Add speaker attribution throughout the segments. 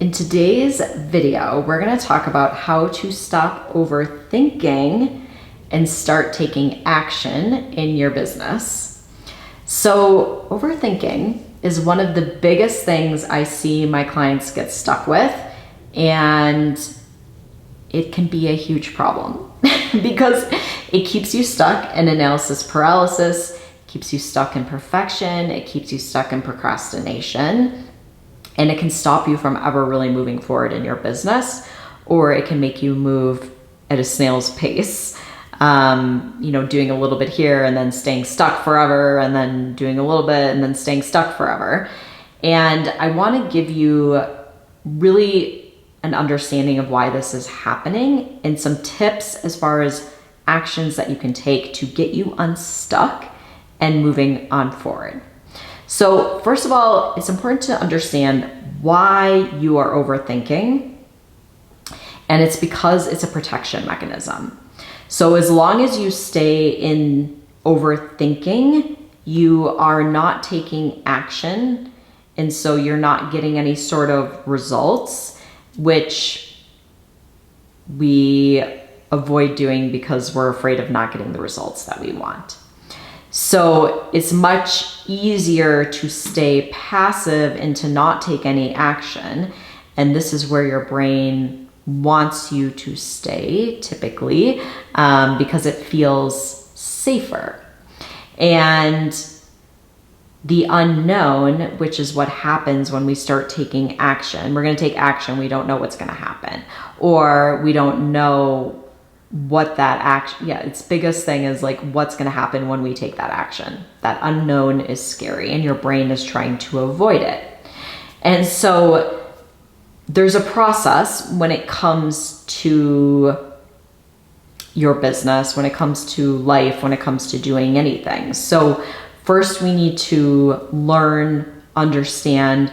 Speaker 1: In today's video, we're going to talk about how to stop overthinking and start taking action in your business. So overthinking is one of the biggest things I see my clients get stuck with, and it can be a huge problem because it keeps you stuck in analysis paralysis, keeps you stuck in perfection, it keeps you stuck in procrastination. And it can stop you from ever really moving forward in your business, or it can make you move at a snail's pace. Doing a little bit here and then staying stuck forever, and then doing a little bit and then staying stuck forever. And I want to give you really an understanding of why this is happening and some tips as far as actions that you can take to get you unstuck and moving on forward. So first of all, it's important to understand why you are overthinking, and it's because it's a protection mechanism. So as long as you stay in overthinking, you are not taking action, and so you're not getting any sort of results, which we avoid doing because we're afraid of not getting the results that we want. So it's much easier to stay passive and to not take any action. And this is where your brain wants you to stay typically, because it feels safer. And the unknown, which is what happens when we start taking action. We're going to take action. We don't know what's going to happen, or we don't know what that action, its biggest thing is like what's going to happen when we take that action. That unknown is scary, and your brain is trying to avoid it. And so there's a process when it comes to your business, when it comes to life, when it comes to doing anything. So first we need to learn, understand,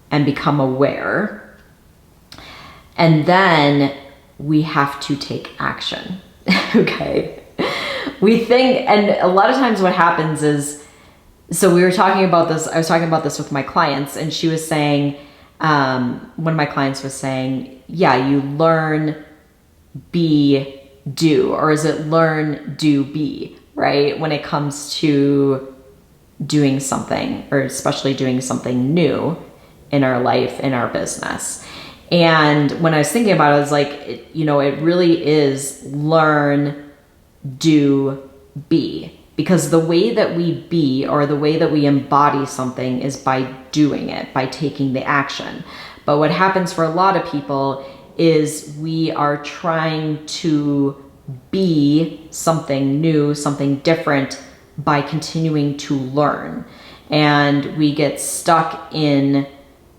Speaker 1: and become aware. And then we have to take action. Okay. We think, and a lot of times what happens is, so we were talking about this, I was talking about this with my clients, and she was saying, one of my clients was saying, yeah, you learn, be, do, or is it learn, do, be, right? When it comes to doing something, or especially doing something new in our life, in our business. And when I was thinking about it, I was like, it really is learn, do, be. Because the way that we be, or the way that we embody something, is by doing it, by taking the action. But what happens for a lot of people is we are trying to be something new, something different, by continuing to learn. And we get stuck in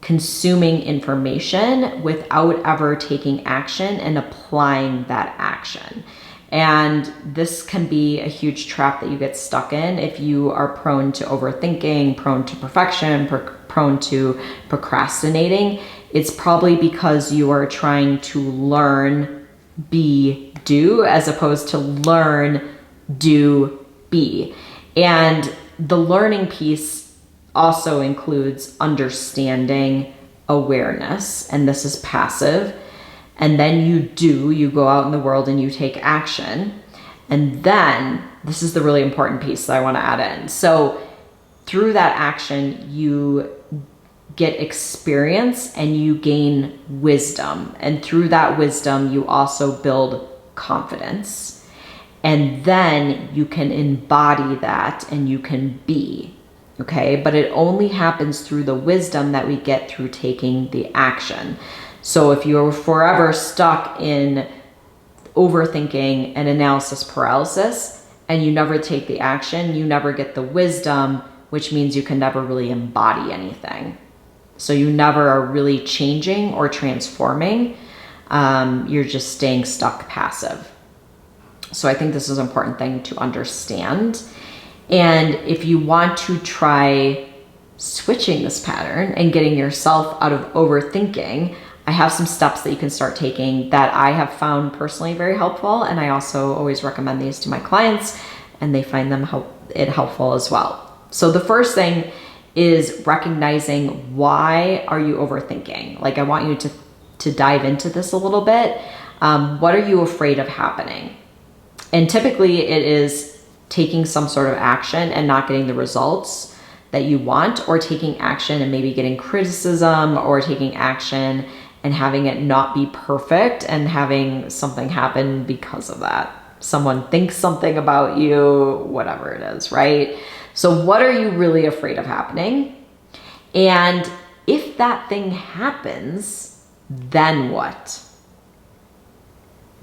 Speaker 1: consuming information without ever taking action and applying that action. And this can be a huge trap that you get stuck in if you are prone to overthinking, prone to perfection, prone to procrastinating. It's probably because you are trying to learn, be, do, as opposed to learn, do, be. And the learning piece also includes understanding, awareness, and this is passive. And then you go out in the world and you take action. And then this is the really important piece that I want to add in. So through that action, you get experience and you gain wisdom. And through that wisdom, you also build confidence. And then you can embody that and you can be. Okay, but it only happens through the wisdom that we get through taking the action. So if you're forever stuck in overthinking and analysis paralysis, and you never take the action, you never get the wisdom, which means you can never really embody anything. So you never are really changing or transforming. You're just staying stuck passive. So I think this is an important thing to understand. And if you want to try switching this pattern and getting yourself out of overthinking, I have some steps that you can start taking that I have found personally very helpful. And I also always recommend these to my clients, and they find them helpful as well. So the first thing is recognizing, why are you overthinking? Like, I want you to dive into this a little bit. What are you afraid of happening? And typically it is taking some sort of action and not getting the results that you want, or taking action and maybe getting criticism, or taking action and having it not be perfect and having something happen because of that. Someone thinks something about you, whatever it is, right? So what are you really afraid of happening? And if that thing happens, then what?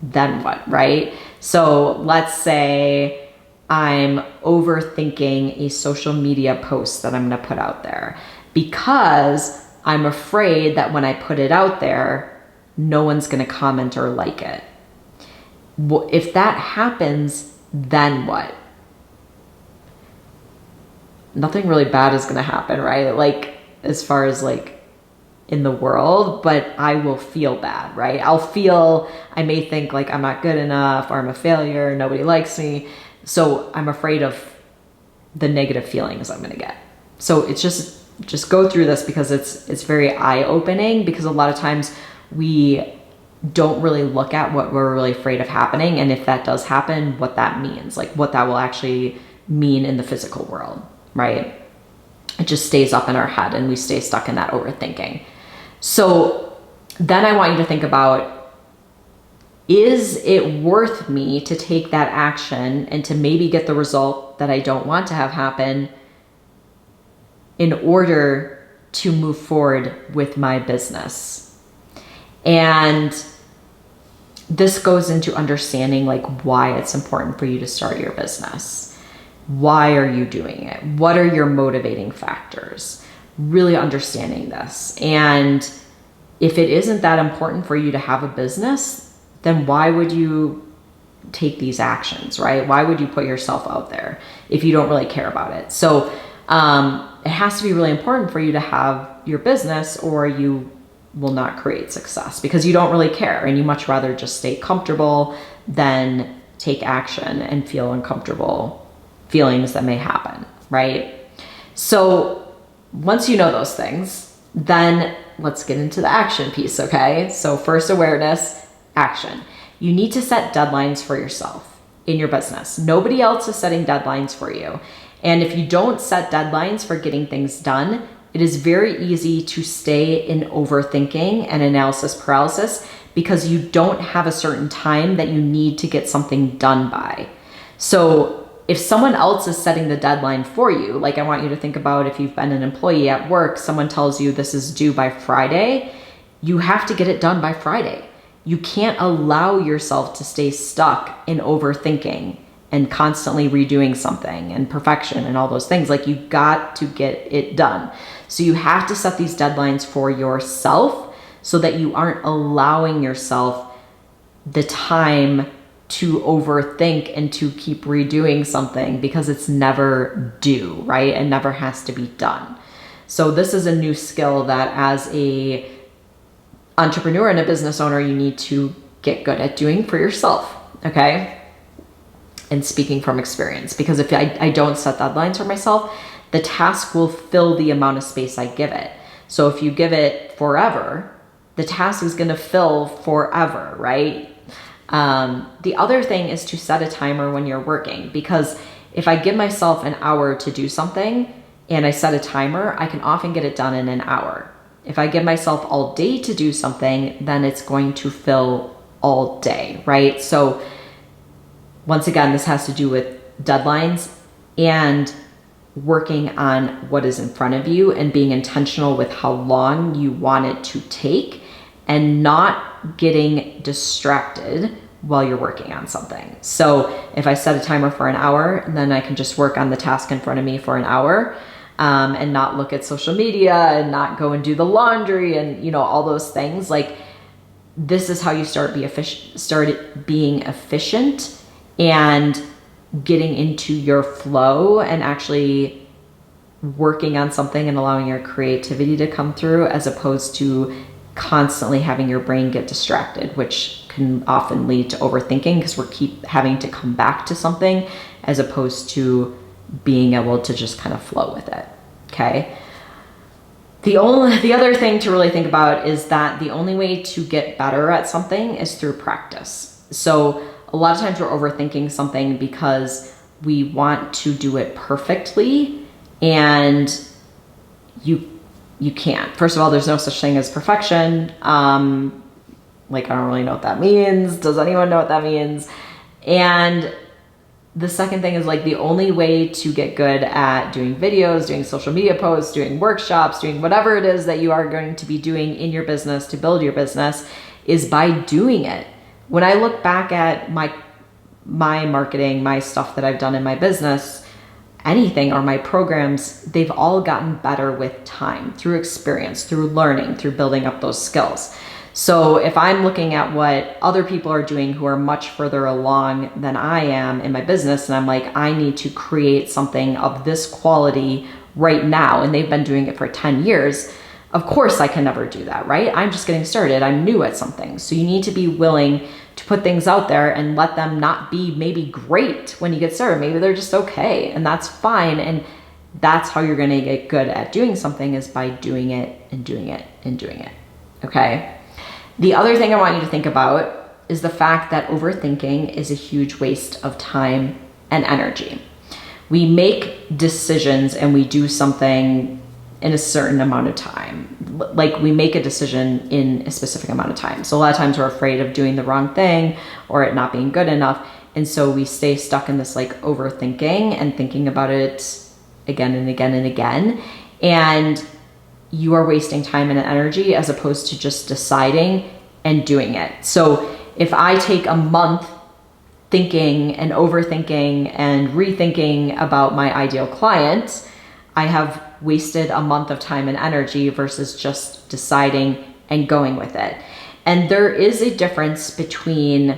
Speaker 1: Then what, right? So let's say I'm overthinking a social media post that I'm going to put out there because I'm afraid that when I put it out there, no one's going to comment or like it. If that happens, then what? Nothing really bad is going to happen, right? Like, as far as like in the world, but I will feel bad, right? I may think like I'm not good enough, or I'm a failure, nobody likes me. So I'm afraid of the negative feelings I'm going to get. So it's just go through this, because it's very eye-opening, because a lot of times we don't really look at what we're really afraid of happening, and if that does happen, what that means, like what that will actually mean in the physical world, right? It just stays up in our head and we stay stuck in that overthinking. So then I want you to think about, is it worth me to take that action and to maybe get the result that I don't want to have happen in order to move forward with my business? And this goes into understanding like why it's important for you to start your business. Why are you doing it? What are your motivating factors? Really understanding this. And if it isn't that important for you to have a business, then why would you take these actions, right? Why would you put yourself out there if you don't really care about it? So it has to be really important for you to have your business, or you will not create success, because you don't really care and you much rather just stay comfortable than take action and feel uncomfortable feelings that may happen, right? So once you know those things, then let's get into the action piece, okay? So first, awareness, action. You need to set deadlines for yourself in your business. Nobody else is setting deadlines for you. And if you don't set deadlines for getting things done, it is very easy to stay in overthinking and analysis paralysis, because you don't have a certain time that you need to get something done by. So if someone else is setting the deadline for you, like I want you to think about, if you've been an employee at work, someone tells you this is due by Friday, you have to get it done by Friday. You can't allow yourself to stay stuck in overthinking and constantly redoing something and perfection and all those things. Like, you got to get it done. So you have to set these deadlines for yourself so that you aren't allowing yourself the time to overthink and to keep redoing something, because it's never due, right? It never has to be done. So this is a new skill that, as a entrepreneur and a business owner, you need to get good at doing for yourself, okay? And speaking from experience, because if I don't set deadlines for myself, the task will fill the amount of space I give it. So if you give it forever, the task is going to fill forever, right? The other thing is to set a timer when you're working, because if I give myself an hour to do something and I set a timer, I can often get it done in an hour. If I give myself all day to do something, then it's going to fill all day, right? So once again, this has to do with deadlines and working on what is in front of you and being intentional with how long you want it to take, and not getting distracted while you're working on something. So if I set a timer for an hour, then I can just work on the task in front of me for an hour, and not look at social media and not go and do the laundry and, you know, all those things. Like, this is how you start being efficient and getting into your flow and actually working on something and allowing your creativity to come through, as opposed to constantly having your brain get distracted, which can often lead to overthinking, because we keep having to come back to something as opposed to being able to just kind of flow with it. okay? The other thing to really think about is that the only way to get better at something is through practice. So a lot of times we're overthinking something because we want to do it perfectly, and you can't. First of all, there's no such thing as perfection. Like, I don't really know what that means. Does anyone know what that means? And the second thing is, like, the only way to get good at doing videos, doing social media posts, doing workshops, doing whatever it is that you are going to be doing in your business to build your business is by doing it. When I look back at my marketing, my stuff that I've done in my business, anything, or my programs, they've all gotten better with time, through experience, through learning, through building up those skills. So if I'm looking at what other people are doing who are much further along than I am in my business, and I'm like, I need to create something of this quality right now, and they've been doing it for 10 years, of course I can never do that, right? I'm just getting started. I'm new at something. So you need to be willing to put things out there and let them not be maybe great when you get started. Maybe they're just okay, and that's fine. And that's how you're gonna get good at doing something, is by doing it and doing it and doing it, okay? The other thing I want you to think about is the fact that overthinking is a huge waste of time and energy. We make decisions and we do something in a certain amount of time. Like, we make a decision in a specific amount of time. So a lot of times we're afraid of doing the wrong thing or it not being good enough. And so we stay stuck in this like overthinking and thinking about it again and again and again. And you are wasting time and energy as opposed to just deciding and doing it. So if I take a month thinking and overthinking and rethinking about my ideal client, I have wasted a month of time and energy versus just deciding and going with it. And there is a difference between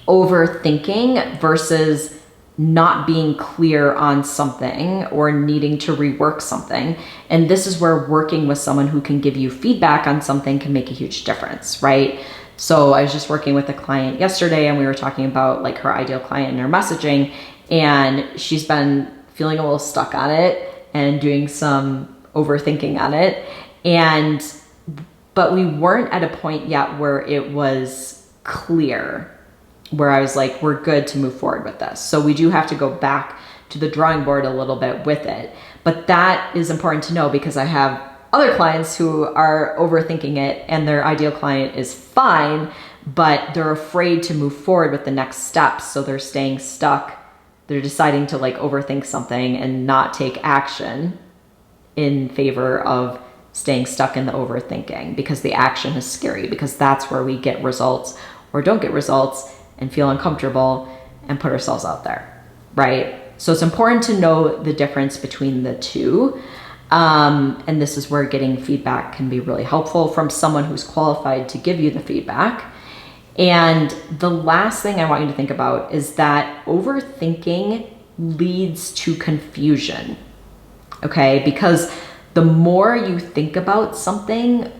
Speaker 1: overthinking versus not being clear on something or needing to rework something. And this is where working with someone who can give you feedback on something can make a huge difference, right? So I was just working with a client yesterday, and we were talking about like her ideal client and her messaging, and she's been feeling a little stuck on it and doing some overthinking on it. But we weren't at a point yet where it was clear, where I was like, we're good to move forward with this. So we do have to go back to the drawing board a little bit with it. But that is important to know, because I have other clients who are overthinking it and their ideal client is fine, but they're afraid to move forward with the next steps. So they're staying stuck. They're deciding to like overthink something and not take action in favor of staying stuck in the overthinking, because the action is scary, because that's where we get results or don't get results and feel uncomfortable and put ourselves out there, right? So it's important to know the difference between the two. And this is where getting feedback can be really helpful from someone who's qualified to give you the feedback. And the last thing I want you to think about is that overthinking leads to confusion, okay? Because the more you think about something,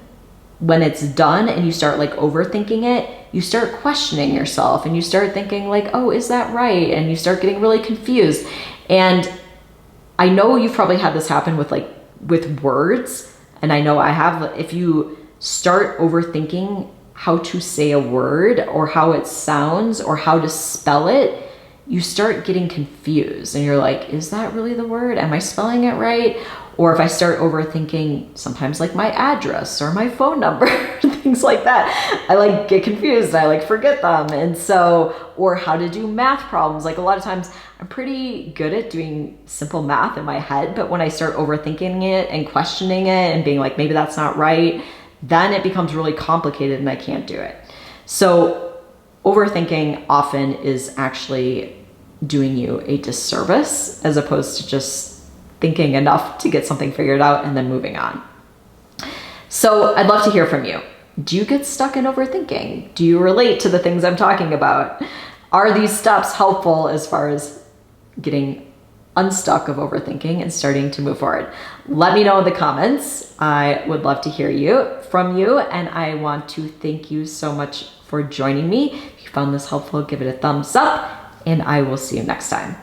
Speaker 1: when it's done and you start like overthinking it, you start questioning yourself and you start thinking like, oh, is that right? And you start getting really confused. And I know you've probably had this happen with words. And I know I have. If you start overthinking how to say a word or how it sounds or how to spell it, you start getting confused and you're like, is that really the word? Am I spelling it right? Or if I start overthinking sometimes like my address or my phone number, things like that, I like get confused. I like forget them. And so, or how to do math problems. Like a lot of times I'm pretty good at doing simple math in my head, but when I start overthinking it and questioning it and being like, maybe that's not right, then it becomes really complicated and I can't do it. So overthinking often is actually doing you a disservice as opposed to just thinking enough to get something figured out and then moving on. So I'd love to hear from you. Do you get stuck in overthinking? Do you relate to the things I'm talking about? Are these steps helpful as far as getting unstuck of overthinking and starting to move forward? Let me know in the comments. I would love to hear from you, and I want to thank you so much for joining me. If you found this helpful, give it a thumbs up, and I will see you next time.